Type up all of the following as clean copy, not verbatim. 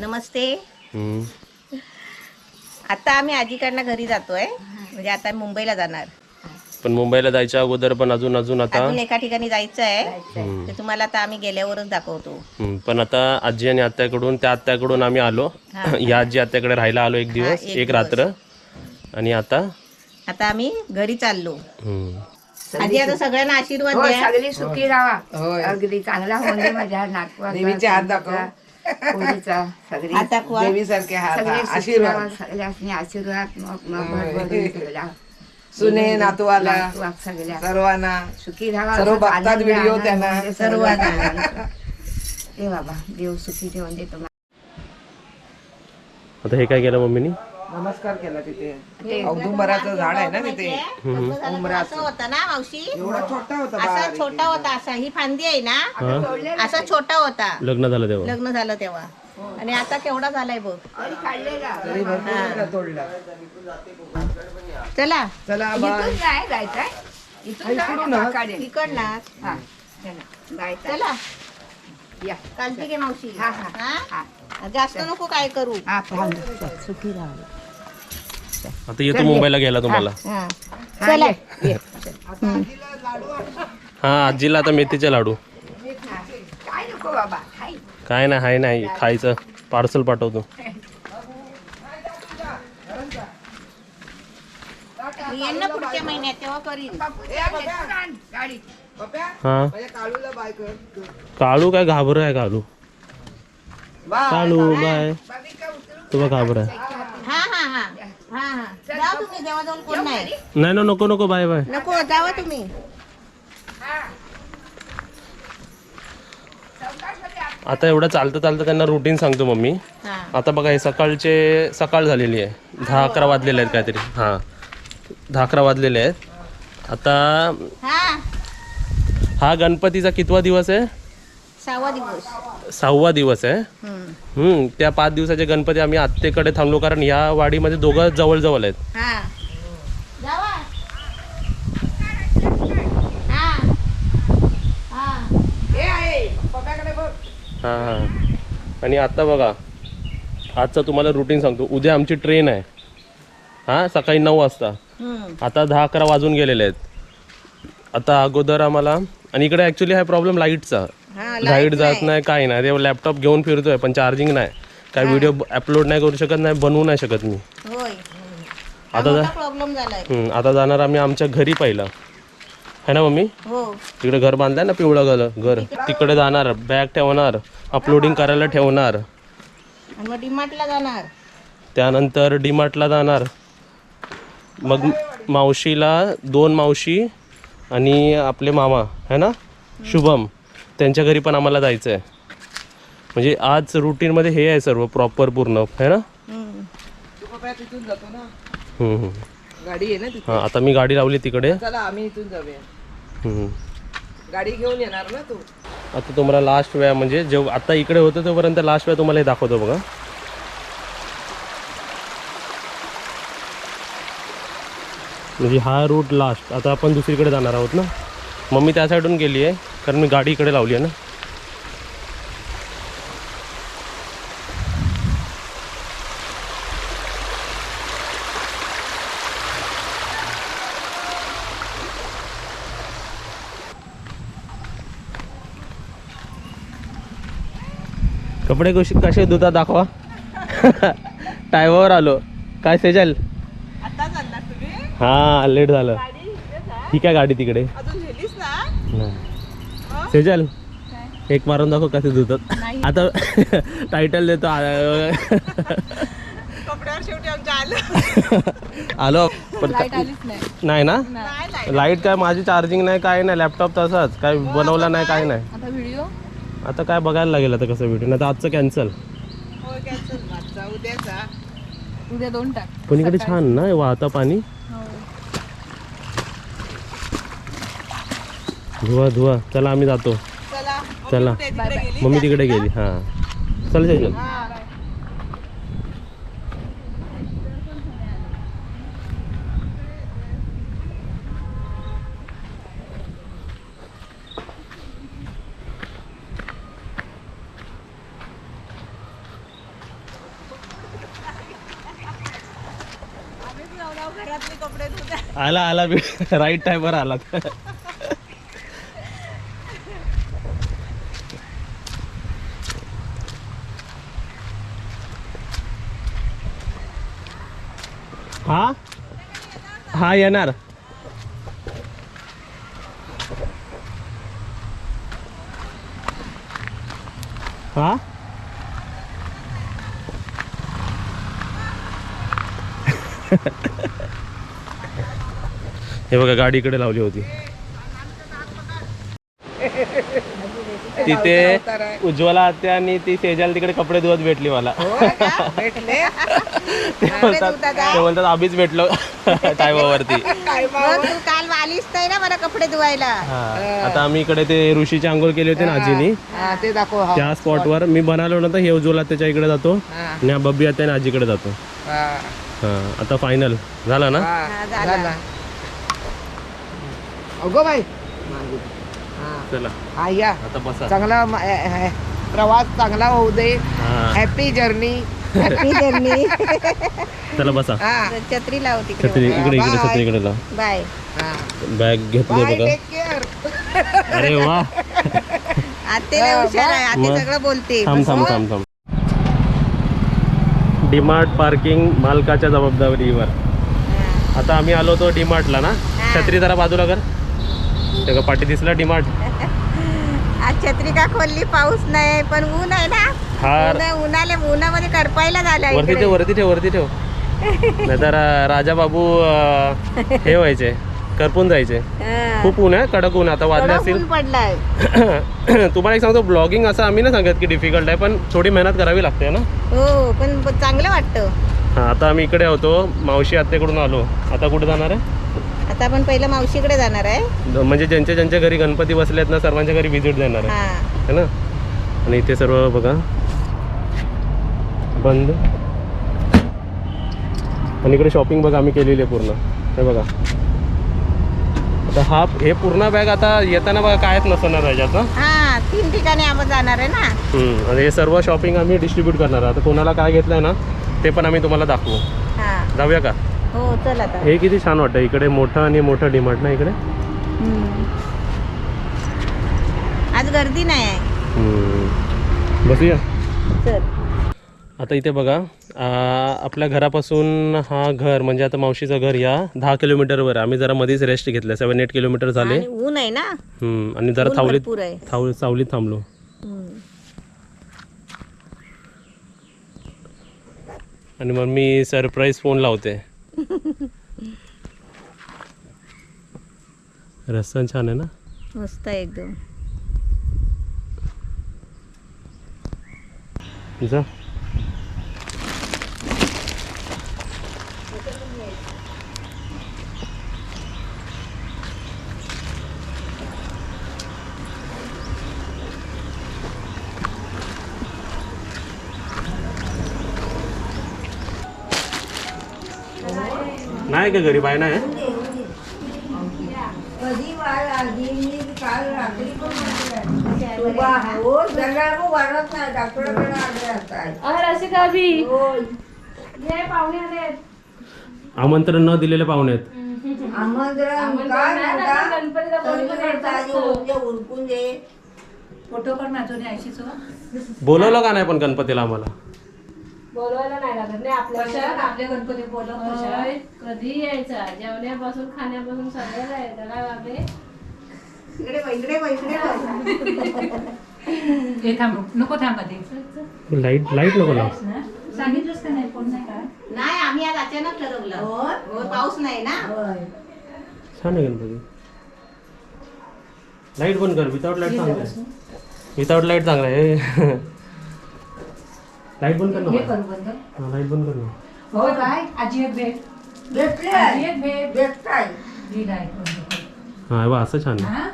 नमस्ते. हम्म. आता आम्ही आजीकडनं घरी जातोय, म्हणजे आता मुंबईला जाणार. पण मुंबईला जायच्या अगोदर पण अजून आता अजून एका ठिकाणी जायचं आहे, ते तुम्हाला आता आम्ही गेल्यावरच दाखवतो. पण आता आजी आणि आत्याकडून त्या आत्याकडून आम्ही आलो. या आजी आत्याकडे राहायला आलो एक दिवस, एक रात्र. आणि आता आम्ही घरी चाललो. हम्म. आजी आता सगळ्यांना आशीर्वाद द्या. सगळी सुखी राहा, अगदी चांगला होऊन दे माझ्या नातवाचा, देवीचे हात दाखव. पोरीचा, सगळी हात दाखवा. देवीसारखे हात सगळे सुखी आशीर्वाद राहा, सगळ्यांनी आशीर्वाद मग भरभरून सगळ्या सुने नातवाला नातवाक सगळ्या सर्वांना सुखी राहा. सर्व बघतात व्हिडिओ त्यांना. सर्व दे बाबा, देव सुखी ठेवून दे तुम्हाला. आता हे काय केलं मम्मीनी? नमस्कार केला तिथे. औदुंबराचं झाड आहे ना तिथे. असं होता ना मावशी, एवढा छोटा होता असा बारीक. छोटा होता. असा ही फांदी आहे ना, असा छोटा होता. लग्न झालं तेव्हा. लग्न झालं तेव्हा. आणि आता केवढा झालाय बघ. तरी भरपूर मोठा तोडला. चला चला बाय. इथून नाही जायचंय, इथून जाऊ इकडणार. हा जायचं. चला या कालची घे मावशी. हा, हा, हा? हा. जास्त नको काय करू. हा पाहून सुखी राहा. आता येतो मुंबईला गेला तुम्हाला. हा. चला हा, आजीला आता मेथीचे लाडू. काय नको बाबा, खाई. काय नाही, हाय नाही खायचं. पार्सल पाठवतो. येईन ना पुढच्या महिन्यात, तेव्हा करीन. गाडी पप्या, हा, माझ्या काळूला बाय कर. काळू काय घाबर आहे काळू. बाय. काळू बाय. तुला घाबर आहे. हा हा हा हा हा जावा तुम्ही, देवाजवळ कोण नाही. नाही ना, नको नको, बाय बाय. नको, जावा तुम्ही. आता एवढं चालतं चालतं त्यांना रुटीन सांगतो मम्मी. हा. आता बघा, हे सकाळ झालेली आहे. 10-11 वाजलेले आहेत काहीतरी. हां, 10-11 वाजलेले आहेत आता. हा, हा गणपतीचा कितवा दिवस आहे? 6वा दिवस. 6वा दिवस आहे. हम्म. त्या 5 दिवसाचे गणपती आम्ही आत्तेकडे थांबलो, कारण या वाडीमध्ये दोघं जवळ आहेत. हा जावा. हा हा ए आहे, पप्याकडे बघ. हां हां. आणि आता बघा, आजचं तुम्हाला रुटीन सांगतो. उद्या आमची ट्रेन आहे. हां, सकाळी 9 वाजता. हम्म. आता 10-11 वाजून गेलेले आहेत. आता अगोदर आम्हाला, आणि इकडे ॲक्च्युली हा प्रॉब्लेम लाईटचा. हा, लाईट जात नाही, काही नाही. ते लॅपटॉप घेऊन फिरतोय पण चार्जिंग नाही. काय व्हिडिओ अपलोड नाही करू शकत, नाही बनवू नाही शकत मी. होय, आता प्रॉब्लेम झालाय. आता जाणार आम्ही आमच्या घरी पहिला, है ना मम्मी? हो. तिकडे घर बांधलंय ना, पिवळं घर. तिकडे जाणार, बॅग ठेवणार, अपलोडिंग करायला ठेवणार. आणि मग डीमार्टला जाणार. त्यानंतर डीमार्टला जाणार. मग मावशीला, 2 मावशी आणि आपले मामा है ना, शुभम, त्यांच्या घरी पण आम्हाला जायचं आहे. म्हणजे आज रुटीनमध्ये हे आहे सर्व प्रॉपर पूर्ण, है ना. हम्म. तू पप्या तिथून जातो ना, हम्म. गाडी आहे ना तिथे. हां, आता मी गाडी लावली तिकडे. चला आम्ही इथून जाऊया. हम्म. गाडी घेऊन येणार ना तू. आता तुम्हाला लास्ट वेळा, म्हणजे जेव्हा आता इकडे होतं तोपर्यंत लास्ट वेळा तुम्हाला हे दाखवतो बघा. म्हणजे हा रूट लास्ट. आता आपण दुसरीकडे जाणार आहोत ना. मम्मी त्या साईडून गेली आहे, कारण मी गाडी इकडे लावली आहे ना. कपडे कसे धुता दाखवा. टायमावर आलो. काय सेजल? आता चालणार तुम्ही? हां, लेट झालं. ठीक आहे, गाडी तिकडे. अजून गेलीस ना? सेजल, एक मारून दाखव कसे धुतात. आता टायटल देतो. कपड्यावर शेवटी आमच्या आलं. आलो पण नाही ना. नाही लाईट काय, माझी चार्जिंग नाही, काय नाही. लॅपटॉप तसाच, काय बनवला नाही, काय नाही. आता व्हिडिओ आता काय बघायला लागेल आता कसं व्हिडिओ. नाही तर आजचं कॅन्सल. हो कॅन्सल. माझा उद्याचा. उद्या 2 टाक. पण इकडे छान ना वाहतं पाणी. धुवा. चला आम्ही जातो. चला, मम्मी तिकडे गेली. हां, चल सेजल. आला आला राईट टाइमवर आला. हा हा येणार. हा हे बघा गाडी इकडे लावली होती. तिथे उज्ज्वला आत्या आणि ती सेजल तिकडे कपडे धुवत भेटली मला. भेटले ते बोलतात आम्हीच भेटलो टायमावरती. मग तू काल आलीस नाही ना मला कपडे धुवायला. आता आम्ही इकडे ते ऋषीची आंघोळ केली होती ना आजीनी, हा ते दाखव. हा. त्या स्पॉटवर मी बनालो ना तर हे उज्ज्वला त्याच्या इकडे जातो हा. आणि हा बब्बी आत्या आणि आजीकडे जातो. हा. हा आता फायनल झाला ना. हा, झाला. झाला. अगो बाई हा. चला हा या आता बसा. चांगला प्रवास चांगला होऊ दे. हा हॅपी जर्नी. Happy journey. चला बसा. हा छत्री लाव छत्री तिकडे. इकडे इकडे छत्री इकडे लाव. बाय. हा. बॅग घेतली बाय बघा. Take care. अरे वा. आत्याला हुशार आहे. आत्या मग. सगळं बोलते. थांब थांब थांब थांब. डीमार्ट पार्किंग मालकाच्या जबाबदारीवर. आता आम्ही आलो होतो डीमार्टला ना. छत्री जरा बाजूला कर. त्या पाठी दिसला डीमार्ट. आज छत्री का खोलली, पाऊस नाही पण ऊन आहे ना. फार उन्हामध्ये करपायला झालं वरती ठेव वरती ठेव वरती ठेव. नाहीतर राजा बाबू हे व्हायचे, करपून जायचे. खूप ऊन आहे, कडक ऊन. आता वाजले असतील. पडलाय. तुम्हाला एक सांगतो, ब्लॉगिंग असं आम्ही नाही सांगत की डिफिकल्ट आहे, पण थोडी मेहनत करावी लागते ना. हो पण चांगलं वाटतं. हां आता आम्ही इकडे होतो, मावशी आत्याकडून आलो. आता कुठे जाणार आहे? आता आपण पहिलं मावशीकडे जाणार आहे. म्हणजे ज्यांच्या ज्यांच्या घरी गणपती बसलेत ना, सर्वांच्या घरी व्हिजिट देणार आहे, हा है ना. आणि इथे सर्व बघा बंद. आणि इकडे शॉपिंग बघा आम्ही केलेली आहे पूर्ण. हे बघा आता हे पूर्ण बॅग आता येताना बघा कायच नसणार याच्यात ना. हा 3 ठिकाणी आपण जाणार आहे ना. आणि हे सर्व शॉपिंग आम्ही डिस्ट्रीब्यूट करणार आहे. आता कोणाला काय घेतलंय ना ते पण आम्ही तुम्हाला दाखवू. हा जाऊया का? हो चल आता. हे किती छान वाटतं इकडे, मोठं आणि मोठं डीमार्ट ना इकडे. आज गर्दी नाही आहे. बसूया. चल. आता इथे बघा आपल्या घरापासून हा घर म्हणजे आता मावशीचं घर या 10 किलोमीटरवर. आम्ही जरा मध्येच रेस्ट घेतलं, 7-8 किलोमीटर झाले. आणि ऊन आहे ना. आणि जरा ऊन भरपूर आहे. सावलीत थांबलो. आणि मग मी सरप्राईज फोन लावते. रस्ता छान आहे ना, मस्त आहे एकदम. जा. नाही का घरी बाय नाही. कधी वाढ आधी मी काल रात्री पण हो जगाला वाढत नाही, डॉक्टरकडे आले आता. आमंत्रण न दिलेले पाहुणे आहेत. आमंत्रण काय म्हणता उरकून दे. फोटो पण माझून यायचीच. बोलवलं का नाही पण गणपतीला आम्हाला? बोलवायला नाही लागत नाही आपल्या आपल्या गणपती बोलव. कधी यायचा, जेवण्यापासून खाण्यापासून सगळं आहे. त्याला बाबे हे थांब नको थांब आधी. लाईट नको लाव. सांगितलंच का नाही फोन नाही का? नाही आम्ही आज अचानक ठरवलं. हो पाऊस नाही ना. छान आहे गणपती. लाईट बंद कर. विदाउट लाईट चांगलं आहे. विदाउट लाईट चांगलं आहे. लाईट बंद कर ना. करू बंद. हां लाईट बंद कर ना. हो काय आजी एक भेट. भेटले आजी एक भेट. भेटताय. ही लाईट बंद कर. हां बा असं छान आहे. हा?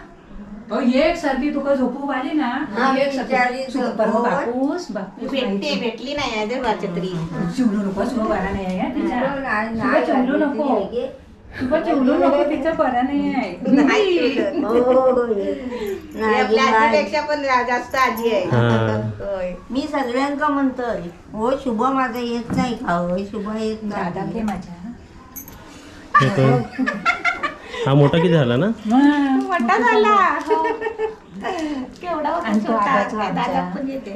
हो एक सर्दी तुका झोपू आली ना. हा, एक बिचारी सर्दी झोप. बापूस भेटली नाही आहे जर छत्री. चिवडू नको. झोप आला नाही आहे तिच्या. नाही, तुला नाही, चिवडू नको. नाही. तुला चिवडू नको. तिचं बरं नाही आहे. हो. नाही, आपल्या नाही. आजीपेक्षा पण जास्त आजी आहे. हां. होय. मी सगळ्यांका म्हणतोय हो शुभ माझा येत नाही का होय शुभ येत दादा घे नाही. माझ्या. हे तो- हा मोठा किती झाला ना? मोठा झाला केवढा होता आणि तो छोटा, आबाचा काय आमचा. दादात पण येते.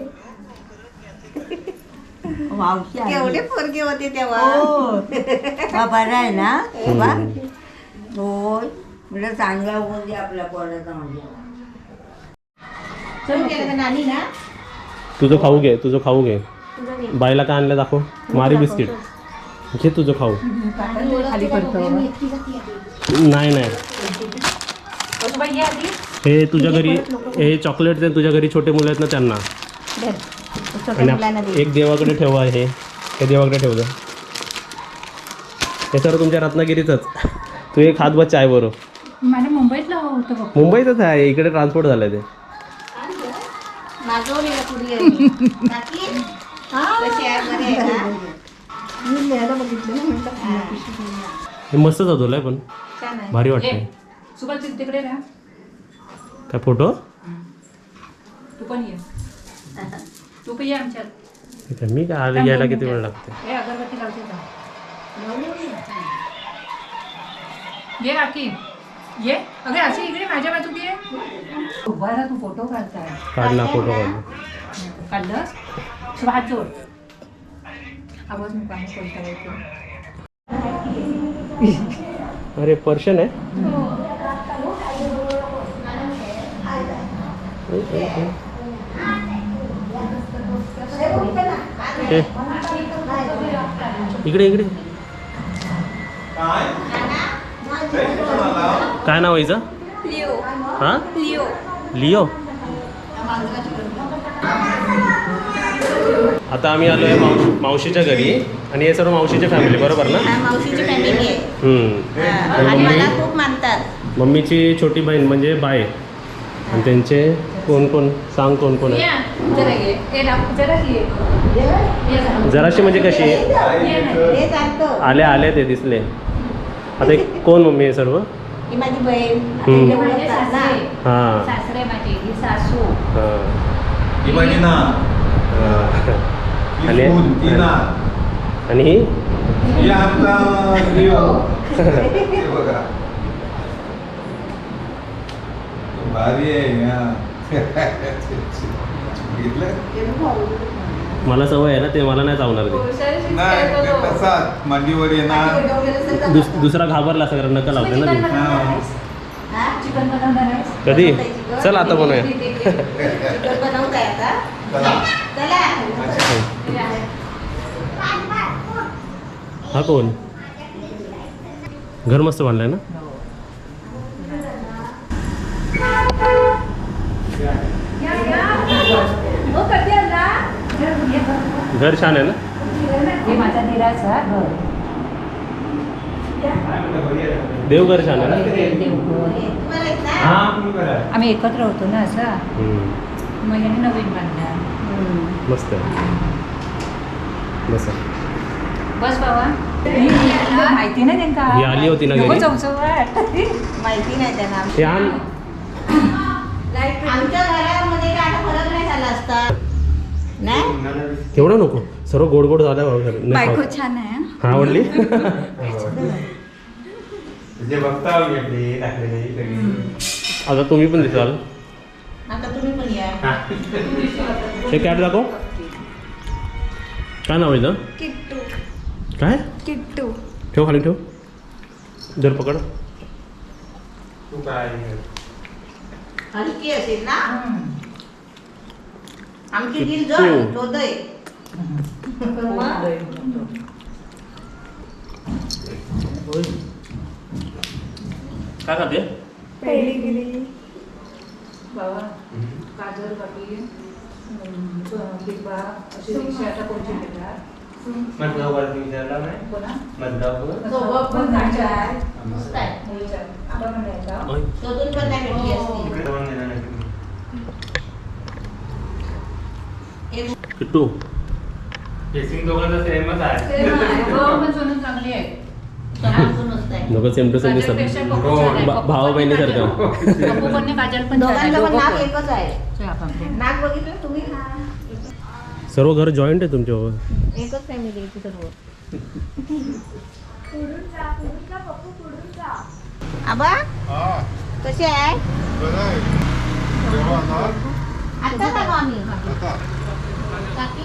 मावशी आली. केवढे पोरगे होते तेव्हा हो हा बरा आहे ना बा होय म्हणजे चांगला होऊन दे आपल्या पोराचा म्हणजे चल केलं का नानी ना तुझं खाऊ घे, तुझं खाऊ घे. बाईला काय आणलं दाखव. मारी बिस्किट घे तुझं खाऊ. खाली पडतो नाही नाही हे तुझ्या घरी हे चॉकलेट तुझ्या घरी छोटे मुलं आहेत ना त्यांना. छोट्या मुलांना आणि दे. एक देवाकडे ठेवा. हे देवाकडे ठेवलं. हे सर्व तुमच्या रत्नागिरीचंच. तू एक हात बस चाय बरोबर. मला मुंबईतला होतं बघ. मुंबईतच आहे, इकडे ट्रान्सपोर्ट झालंय ते. मागवलेलं कुरिअर मी. काकी? कशी आहे? बरी आहे का? हे मस्त जातोय पण छान आहे. भारी वाटतंय. सुभाष तिकडे राहा. काय फोटो? तू पण ये. तू पण ये आमच्यात. ठीक आहे, मी काय आले घ्यायला किती वेळ लागते. हे अगरबत्ती लावते का? ये काकी ये. अगं अशी इकडे माझ्या बाजूक ये. उभा राहा, तू फोटो काढताय. काढ ना फोटो काढ. काढलं हात जोड. आवाज नको आम्ही कोणता येतो. अरे पर्शन आहे. हे. इकडे इकडे काय नाव आहे हिचं? हा लिओ. आता आम्ही आलो आहे मावशीच्या घरी आणि हे सर्व मावशीची फॅमिली बरोबर ना? हा, मावशीची फॅमिली आहे हम्म. आणि मम्मी मला खूप मानतात. मम्मीची छोटी बहीण म्हणजे बाय आणि त्यांचे कोण कोण सांग कोण कोण आहे. जरा ये. ए दाखव, जरा ये. ये जरा. जराशी म्हणजे कशी ये नाही. हे सांगतो आले आले ते दिसले. आता एक कोण मम्मी हे सर्व? ही माझी बहीण हम्म. ते माझे ओळखतात ना. सासरे. हां सासरे माझे ही सासू. हां इमाजिना आणि टीना आणि ही ही आमचा लिओ हे बघा भारी आहे हा. बघितलं मला सवय आहे ना ते मला नाही चावणार ते. नाही ते तसाच मांडीवर येणार दुसरा घाबरला सगळं नका लावते ना ती. हा? चिकन बनवणार आहेस? कधी चल आता बनवूया. चिकन बनवताय आता चला चला हा कोण? घर मस्त बांधलंय ना. हो, कधी आला? ये बघ. घर छान आहे ना. हे माझा दिराचा घर. देवघर छान आहे ना. तुम्हाला येत ना? आम्ही एकत्र होतो ना असं. हम्म. मग याने नवीन बांधला. मस्त आहे. बस बस बाबा. माहिती नाही त्यांना. ही आली होती ना नको घरी. चौचवाट. माहिती नाही त्यांना. हे आण. आमच्या घरामध्ये काय आता फरक नाही झाला असता नाही. केवढं नको सर्व गोड गोड झालं नाही बायको खाऊ. छान आहे हा आवडली. जे बघता घेतली टाकलेली सगळी आता तुम्ही पण दिसाल. आता तुम्ही पण या. हे कॅट दाखव. काय नाव आहे ना? किट्टू काय? किट्टू ठेव खाली ठेव. जर पकड. तू काय हलकी असेल ना. आमची दिल किट्टू. जड हृदय. काय खाते? पहिली गेली बाबा काजल बाकी बिगबा अशी रिक्षा आता कोणची घेतात. मधगाववरती विचारला नाही कोणा मधगाववर सोबत पण चांगला आहे. मस्त आहे. आपण म्हणायचा. ओय. शोधून पण नाही भेटली असती. इकडे जाऊन देणार नाही तुम्ही. किट्टू. ड्रेसिंग दोघांचं सेमच आहे पण सोनू चांगली आहे. समजून मस्त आहे. नको सेम टू सेम दिसत. काजलपेक्षा पप्पू छान आहे. पप्पू भावा पण बहिणीसारखं. पप्पू पण काजल पण छान आहे. दोघांचं पण दोघं नाक पण. एकच आहे. चल आपण. नाक बघितलं तुम्ही. सर्व घर जॉईंट आहे तुमच्यावर. एकच फॅमिली आहे सर्व. आबा कसे आहे आता का आम्ही काकी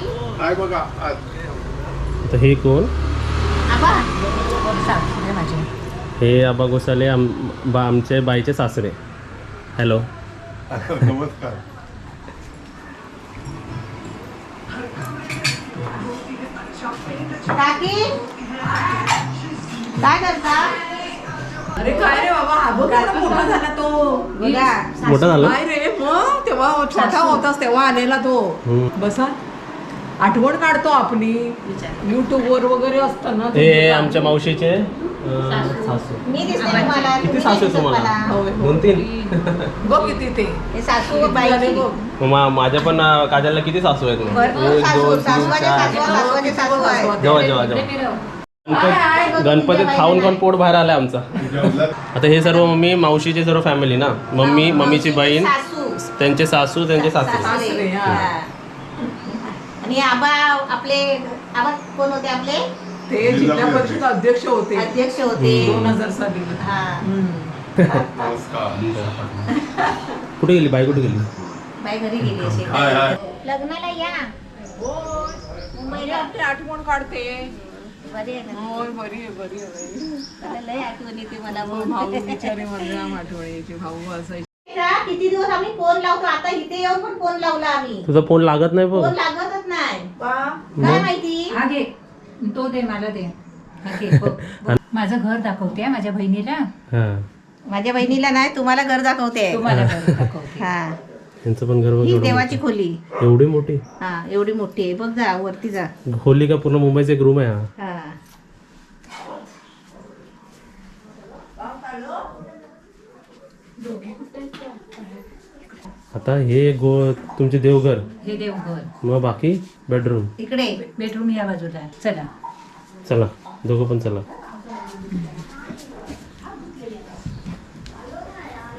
आता हे कोण आबा सासरे माझे हे आबा गोसाले आमचे बाईचे सासरे. हॅलो. नमस्कार. काकी काय करता अरे काय रे बाबा हा बघ केवढा मोठा झाला तो. बघा मोठा झाला. काय रे मग तेव्हा छोटा होतास तेव्हा आलेला तो. हम्म. बसा आठवण काढतो आपली युट्यूब वर वगैरे असतं ना. हे आमच्या मावशीचे सासू. मी दिसते तुम्हाला किती तुम्ही सासू आहे दिसत तुम्हाला? मला. होय, होय. 2-3. बघ किती ते हे सासू व झाले बाईची बघ. माझ्या पण काजलला किती सासू आहेत? भरपूर सासू सासवाच्या सासवाचे सासू आहे जेव्हा जेव्हा जेव्हा गणपतीत खाऊन खाऊन पोट बाहेर आलंय आमचा. आता हे सर्व मम्मी मावशीचे सर्व फॅमिली ना. मम्मी मम्मीची बहीण सासू त्यांचे सासू त्यांचे सासरे. सासरे, हा. हा. आणि आबा आपले आबा कोण होते आपले ते जिल्हा परिषद अध्यक्ष होते अध्यक्ष होते 2000 साली. हा कुठे गेली बाई कुठे गेली? बाई घरी गेली अशी हाय, हाय. लग्नाला या मी आपली आठवण काढते. बरी आहे ना होय बरी आहे बरी आहे. मला लय आठवण येते मला हो, भाऊ बिचारे मला आठवणीचे भाऊ असायचे. किती दिवस आम्ही फोन लावतो आता इथे येऊन पण फोन लावला आम्ही तुझा फोन लागत नाही बघ. फोन लागतच नाही का? काय माहिती हा घे तो दे मला दे हा घे बघ, बघ. माझं घर दाखवते हा, माझ्या बहिणीला हा माझ्या बहिणीला नाही तुम्हाला घर दाखवते तुम्हाला घर दाखवते. हा यांचं पण घर बघ ही एवढं देवाची खोली मोठं. एवढी मोठी हा एवढी मोठी आहे बघ जा वरती जा खोली का पूर्ण मुंबईचा एक रूम आहे हा. हा आता हे तुमचे देवघर हे देवघर मग बाकी बेडरूम. इकडे बेडरूम या बाजूला आहे. चला चला दोघं पण चला.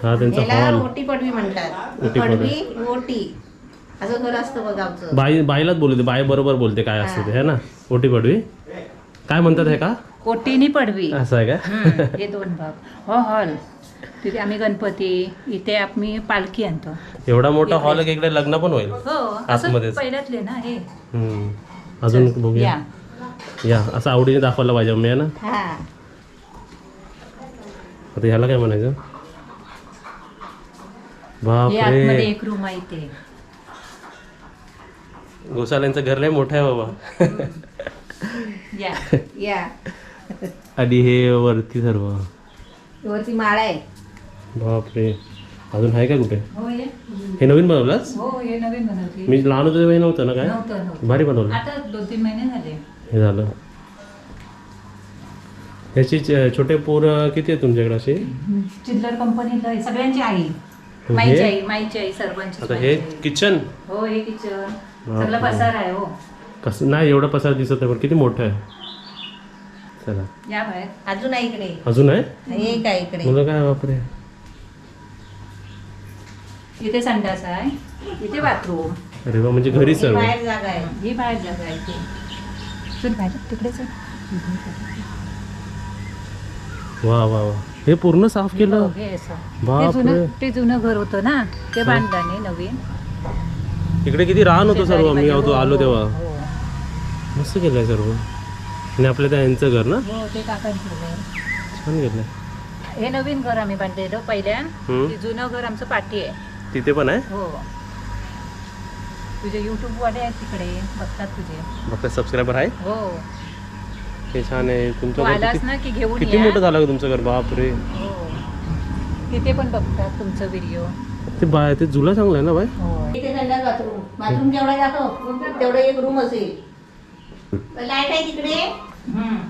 हा त्यांचा याला हॉल. ओटी पडवी म्हणतात ओटी पडवी ओटी असं घर असतं बघ आमचं बाईलाच बोलते. बाई बरोबर बोलते काय असतं ते है ना. ओटी पडवी काय म्हणतात हे का ओटीनी पडवी. असं आहे का? हे दोन भाग हो हॉल तिथे आम्ही गणपती इथे आम्ही पालखी आणतो. एवढा मोठा हॉल आहे की इकडे लग्न पण होईल. हो असं आतमध्येच. पहिल्यातले ना हे हम्म. अजून बघूया या या असं आवडीने दाखवायला पाहिजे मम्मी आहे ना. हा आता ह्याला काय म्हणायचं? हे आतमध्ये बापरे एक रूम आहे इथे. गोसाल्यांचं घर लय मोठं आहे बाबा. या या आणि हे वरती सर्व वरती माळा आहे बापरे. अजून आहे का कुठे? हो हे हे नवीन बनवलंच? हो हे नवीन बनवते. मी लहान होतो तेव्हा हे नव्हतं ना काय? नव्हतं भारी बनवलं. आता 2-3 महिने झाले. हे झालं. ह्याची छोटे पोर किती आहे तुमच्याकडे असे? चिल्लर कंपनीला आहे. सगळ्यांची आई हे? माईची आई सर्वांची आता हे किचन हो हे किचन सगळं पसार आहे हो. कसं नाही एवढा पसार दिसत आहे पण किती मोठं आहे. चला या बाहेर अजून आहे इकडे अजून आहे एक आहे इकडे मुलं काय बापरे. इथे संडास आहे इथे बाथरूम. अरे वा म्हणजे घरी ही सर्व. बाहेर जागा आहे ही बाहेर जागा आहे इथे. चल बाहेर तिकडे चल. वा वा वा हे पूर्ण साफ केलं. हो, हे असं. बापरे. ते जुनं घर होतं ना ते बांधलं नाही नवीन. इकडे किती रान होतं सर्व. मी शेजारी आलो तेव्हा हो, मस्त केलंय सर्व. आणि आपल्या त्या यांचं घर ना हो ते काकांचं घर. छान केलंय. हे नवीन घर आम्ही बांधलेलं पहिल्या. हम्म. ते जुनं घर आमचं पाठी आहे. तिथे पण आहे. हो तुझे YouTube वाले आहेत तिकडे बघतात तुझे. फक्त सबस्क्रायबर आहे. हो हे छान आहे तू तुमचं घर. आलास ना की घेऊन किती या. मोठं झालं का तुमचं घर बापरे. हो तिथे पण बघतात तुमचं व्हिडिओ. ते जुला चांगलं आहे ना बाय. हो इथे संडास बाथरूम बाथरूम जेवढा जातो तेवढं एक रूम असेल. लाईट आहे तिकडे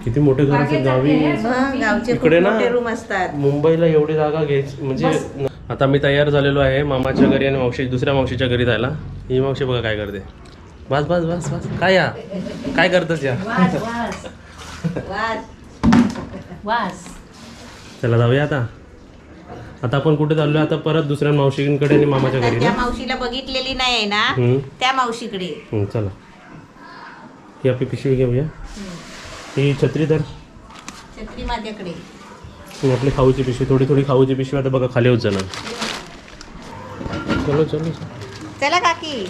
किती मोठे घर असेल गावी. मग गावचे खूप इकडे ना मोठे रूम असतात. मुंबईला एवढी जागा घ्यायची म्हणजे. आता मी तयार झालेलो आहे मामाच्या घरी आणि दुसऱ्या मावशीच्या घरी जायला. ही मावशी बघा काय करते. बस बस बस बस काय या काय करतस या. वास वास वास वास. चला जाऊया आता. आता आपण कुठे चाललोय आता परत दुसऱ्या मावशीकडे आणि मामाच्या घरी त्या ना. मावशीला बघितलेली नाही आहे ना हम्म. त्या मावशीकडे. चला ही आपली पिशवी घेऊया. ही छत्री धर. छत्री माझ्याकडे. ही आपली खाऊची पिशवी, थोडी थोडी खाऊची पिशवी आता बघा खाली होत जाणार. चलो चलो चला काकी.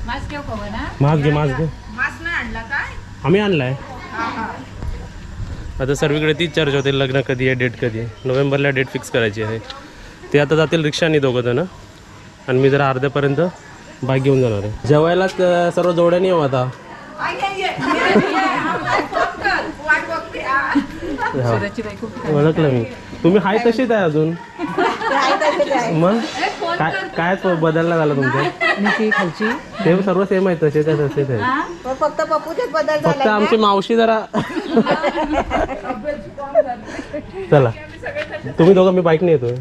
मास्क घेऊ का ना? मास्क घे मास्क घे. मास्क नाही आणला काय? आम्ही आणलाय. आता सर्वीकडे तीच चर्चा होते, लग्न कधी आहे, डेट कधी आहे. नोव्हेंबरला डेट फिक्स करायची आहे. ते आता जातील रिक्षाने दोघं जण आणि मी जरा अर्ध्यापर्यंत बाईक घेऊन जाणार आहे. जेवायला सर्व जोड्याने येऊ आता. सुरतची बायको ओळखलं मी. तुम्ही हाय तशीच आहे अजून. मग काय बदलला झाला तुमचं? खालची ते सर्व सेम आहे, तसेच आहे तसेच आहे. फक्त पप्पूच्याच बदल फक्त झाला. आमची मावशी जरा चला तुम्ही दोघं, मी बाईकने येतोय.